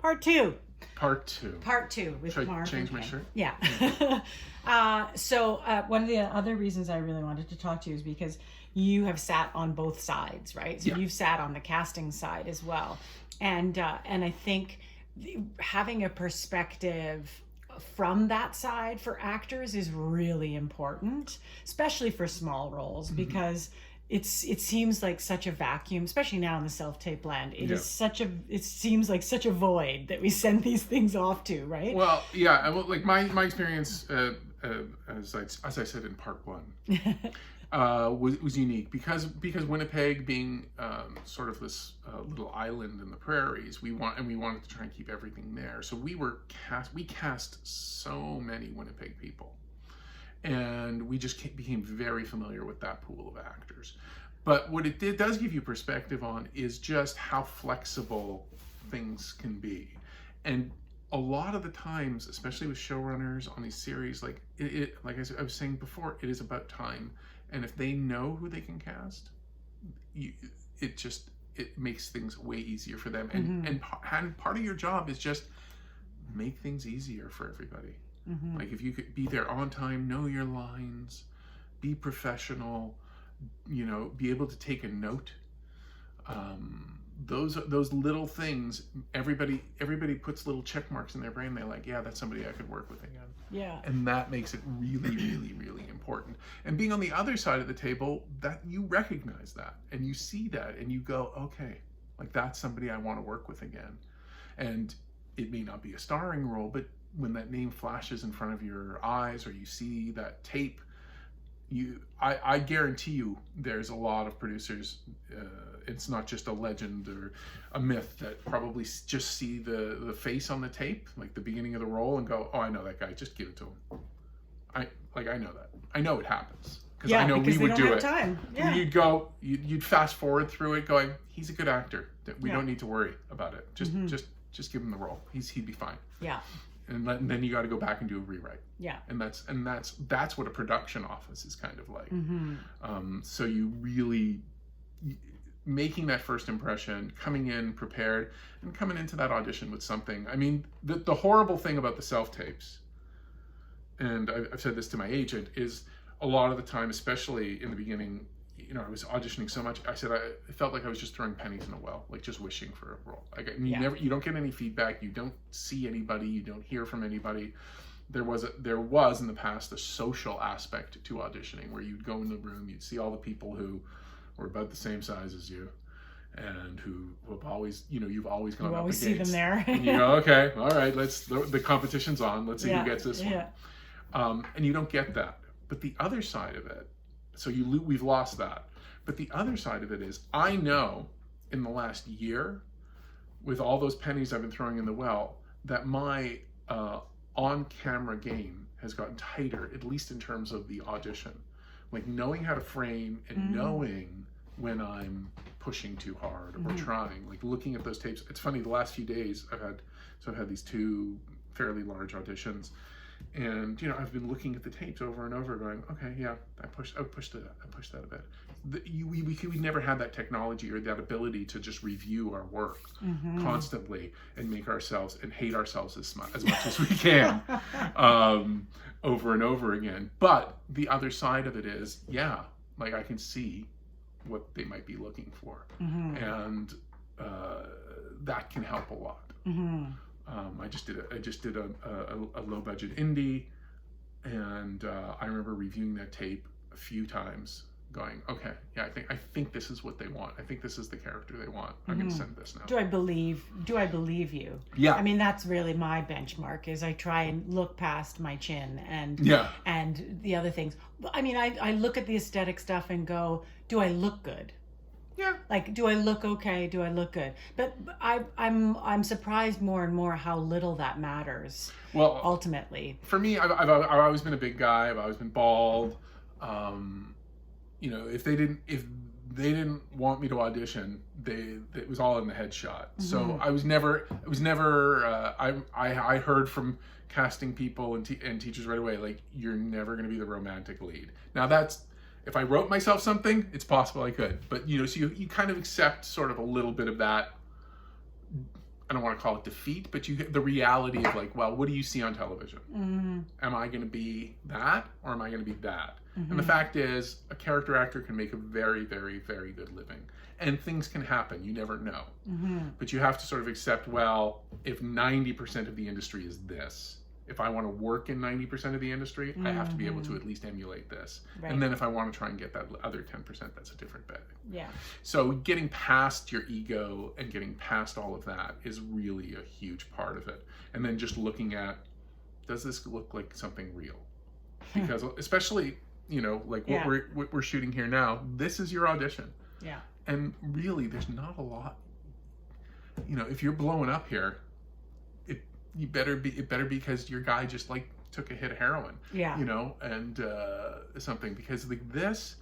Part two. Part two. Part two with Should I Mark. change my shirt? Yeah. So one of the other reasons I really wanted to talk to you is because you have sat on both sides, right? So Yeah. you've sat on the casting side as well, and I think having a perspective from that side for actors is really important, especially for small roles, because it seems like such a vacuum, especially now in the self-tape land. It seems like such a void that we send these things off to, right? Well, yeah. Like my experience, as I said in part one, was unique because Winnipeg being sort of this little island in the prairies, we wanted to try and keep everything there. So we cast so many Winnipeg people, and we just became very familiar with that pool of actors. But what it does give you perspective on is just how flexible things can be. And a lot of the times, especially with showrunners on these series, like like I was saying before, it is about time. And if they know who they can cast, it makes things way easier for them. And part of your job is just make things easier for everybody. Like if you could be there on time, know your lines, be professional, be able to take a note. Those little things, everybody puts little check marks in their brain. They're like, yeah, that's somebody I could work with again. Yeah. And that makes it really, really, really important. And being on the other side of the table, that you recognize that and you see that and you go, okay, like that's somebody I want to work with again. And it may not be a starring role, but when that name flashes in front of your eyes or you see that tape, I guarantee you there's a lot of producers, it's not just a legend or a myth, that probably just see the face on the tape, like the beginning of the role, and go, oh, I know that guy, just give it to him. I know that. I know it happens. Because I know we would do it. Time. Yeah. You'd fast forward through it going, he's a good actor. We don't need to worry about it. Just give him the role. He'd be fine. Yeah. And then you got to go back and do a rewrite. Yeah. And that's what a production office is kind of like. So you really making that first impression, coming in prepared, and coming into that audition with something. I mean, the horrible thing about the self-tapes, and I've said this to my agent, is a lot of the time, especially in the beginning, I was auditioning so much. I said I felt like I was just throwing pennies in a well, like just wishing for a role. Like you don't get any feedback, you don't see anybody, you don't hear from anybody. There was in the past a social aspect to auditioning where you'd go in the room, you'd see all the people who were about the same size as you, and who have always, you've always gone up against. You always see them there. And you go, okay, all right, the competition's on. Let's see who gets this one. And you don't get that. But the other side of it, so we've lost that. But the other side of it is, I know in the last year, with all those pennies I've been throwing in the well, that my on-camera game has gotten tighter, at least in terms of the audition. Like knowing how to frame and knowing when I'm pushing too hard or trying, like looking at those tapes. It's funny, the last few days I've had these two fairly large auditions, and I've been looking at the tapes over and over, going, okay, yeah, I pushed that a bit. We never had that technology or that ability to just review our work constantly and make ourselves and hate ourselves as much as we can over and over again. But the other side of it is, yeah, like I can see what they might be looking for, and that can help a lot. I just did a low budget indie, and I remember reviewing that tape a few times, going, okay, yeah, I think this is what they want. I think this is the character they want. I'm going to send this now. Do I believe you? Yeah. I mean, that's really my benchmark, is I try and look past my chin and the other things. I mean, I look at the aesthetic stuff and go, do I look good? Yeah. Like, do I look okay? Do I look good? But I'm surprised more and more how little that matters. Well, ultimately, for me, I've always been a big guy. I've always been bald. If they didn't want me to audition, it was all in the headshot. So I was never. I heard from casting people and teachers right away, like, you're never going to be the romantic lead. Now that's, if I wrote myself something, it's possible I could, but so you kind of accept sort of a little bit of that I don't want to call it defeat, but you get the reality of like, well, what do you see on television? Am I going to be that, or am I going to be that? And the fact is, a character actor can make a very, very, very good living, and things can happen. You never know. But you have to sort of accept, well, if 90% of the industry is this, if I want to work in 90% of the industry, I have to be able to at least emulate this. Right. And then if I want to try and get that other 10%, that's a different bet. Yeah. So getting past your ego and getting past all of that is really a huge part of it. And then just looking at, does this look like something real? Because especially, you know, like what we're shooting here now, this is your audition. Yeah. And really, there's not a lot. You know, if you're blowing up here, it better be because your guy just like took a hit of heroin. Yeah. You know, and something, because like this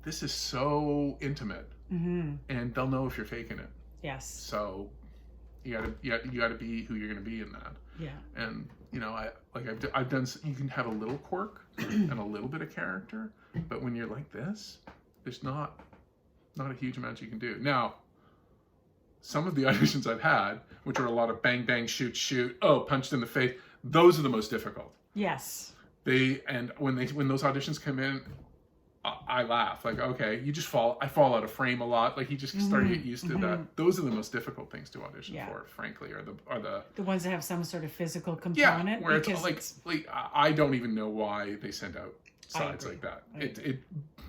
is so intimate, and they'll know if you're faking it. Yes. So you gotta be who you're gonna be in that. Yeah. And you know, I've done. You can have a little quirk and a little bit of character, but when you're like this, there's not a huge amount you can do. Now, some of the auditions I've had, which are a lot of bang, bang, shoot, shoot, oh, punched in the face, those are the most difficult. Yes. And when those auditions come in, I laugh. Like, okay, I fall out of frame a lot. Like, you just start to get used to that. Those are the most difficult things to audition for, frankly, are the ones that have some sort of physical component. Yeah, where it's like I don't even know why they send out sides like that. It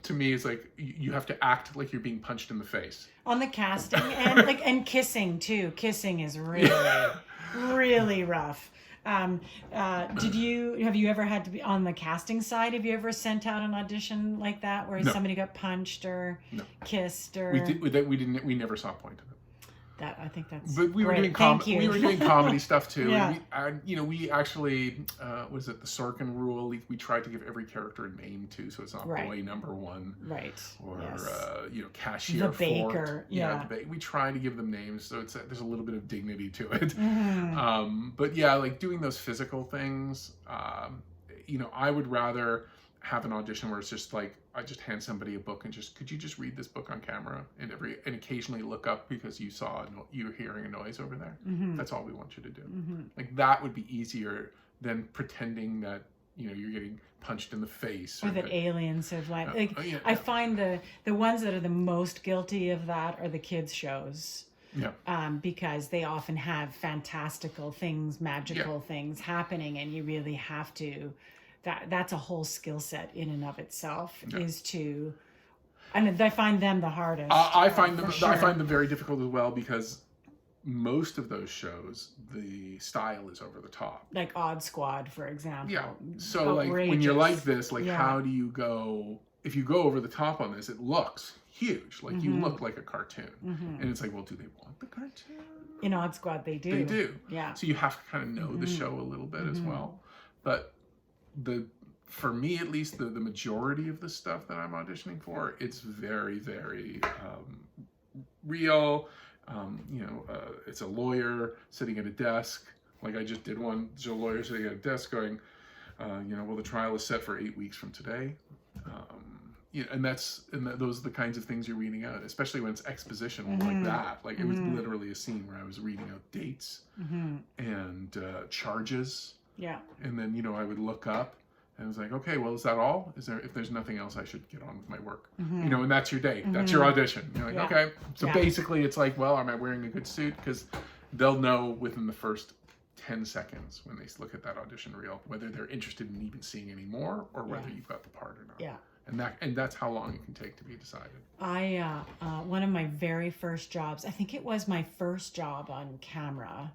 to me is like you have to act like you're being punched in the face on the casting, and kissing too. Kissing is really really rough. Have you ever had to be on the casting side? Have you ever sent out an audition like that where somebody got punched or kissed or? We never saw a point of it. I think that's. But we were doing we were doing comedy stuff too. Yeah. And we actually was it the Sorkin rule? We tried to give every character a name too, so it's not boy number one, right? Or cashier, the baker, we try to give them names, so there's a little bit of dignity to it. But yeah, like doing those physical things, I would rather have an audition where it's just like I just hand somebody a book and could you just read this book on camera and occasionally look up because you're hearing a noise over there. That's all we want you to do. Like that would be easier than pretending that you're getting punched in the face or that aliens have I find the ones that are the most guilty of that are the kids shows. Yeah. Because they often have fantastical things, magical things happening, and you really have to. That's a whole skill set in and of itself. Is to, and I find them the hardest. I find them very difficult as well, because most of those shows the style is over the top. Like Odd Squad, for example. Yeah. So like when you're like this, how do you go? If you go over the top on this, it looks huge. Like you look like a cartoon, and it's like, well, do they want the cartoon? In Odd Squad, they do. They do. Yeah. So you have to kind of know the show a little bit as well, but. For me at least, the majority of the stuff that I'm auditioning for, it's very, very real. It's a lawyer sitting at a desk. Like I just did one. There's a lawyer sitting at a desk going, well, the trial is set for 8 weeks from today. Those are the kinds of things you're reading out, especially when it's exposition like that. Like it was literally a scene where I was reading out dates and charges. Yeah. And then, I would look up and I was like, okay, well, is that all? If there's nothing else, I should get on with my work. And that's your day. That's your audition. You're like, okay. So basically it's like, well, am I wearing a good suit? Because they'll know within the first 10 seconds when they look at that audition reel, whether they're interested in even seeing any more or whether you've got the part or not. Yeah. And that's how long it can take to be decided. One of my very first jobs, I think it was my first job on camera,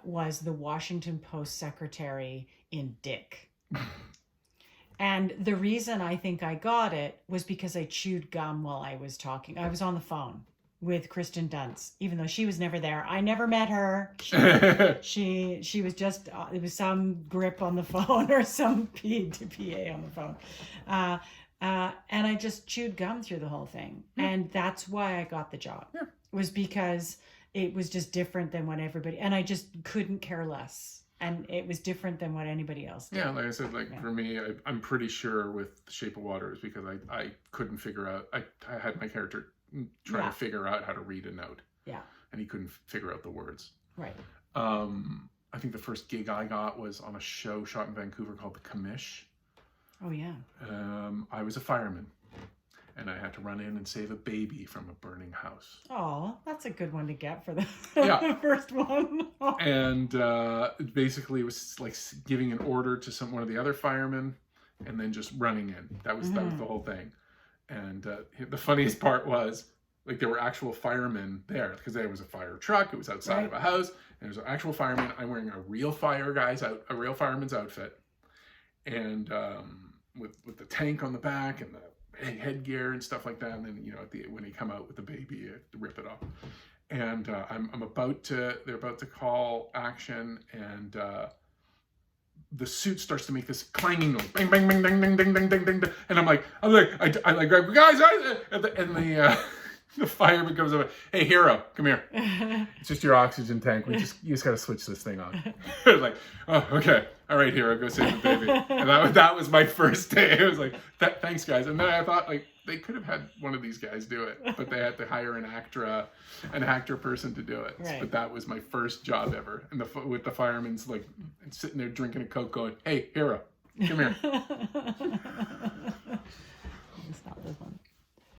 was the Washington Post secretary in Dick. And the reason I think I got it was because I chewed gum while I was talking. I was on the phone with Kristen Dunst, even though she was never there. I never met her. She was just, it was some grip on the phone or some PA on the phone. And I just chewed gum through the whole thing. And that's why I got the job. Yeah. Was because it was just different than what everybody, and I just couldn't care less. And it was different than what anybody else did. Yeah, like I said, for me, I'm pretty sure with The Shape of Water is because I couldn't figure out, I had my character trying to figure out how to read a note. Yeah. and he couldn't figure out the words. Right. I think the first gig I got was on a show shot in Vancouver called The Commish. Oh, yeah. I was a fireman, and I had to run in and save a baby from a burning house. Oh, that's a good one to get for the Yeah. first one. And basically it was like giving an order to one of the other firemen and then just running in. That was the whole thing. And the funniest part was, like, there were actual firemen there because there was a fire truck. It was outside of a house, and there was an actual fireman. I'm wearing a real real fireman's outfit, and with the tank on the back and the headgear and stuff like that. And then, you know, when he come out with the baby, you have to rip it off. And they're about to call action, and the suit starts to make this clanging noise, bang, bang, bang, ding, ding, ding, ding, ding, ding, and I'm like, guys, and the fireman comes over, hey, Hero, come here. It's just your oxygen tank. You just got to switch this thing on. I was like, oh, okay, all right, Hero, go save the baby. And that was my first day. It was like, thanks, guys. And then I thought, like, they could have had one of these guys do it, but they had to hire an actor person to do it. Right. But that was my first job ever. And with the firemen's like sitting there drinking a Coke going, hey, Hero, come here.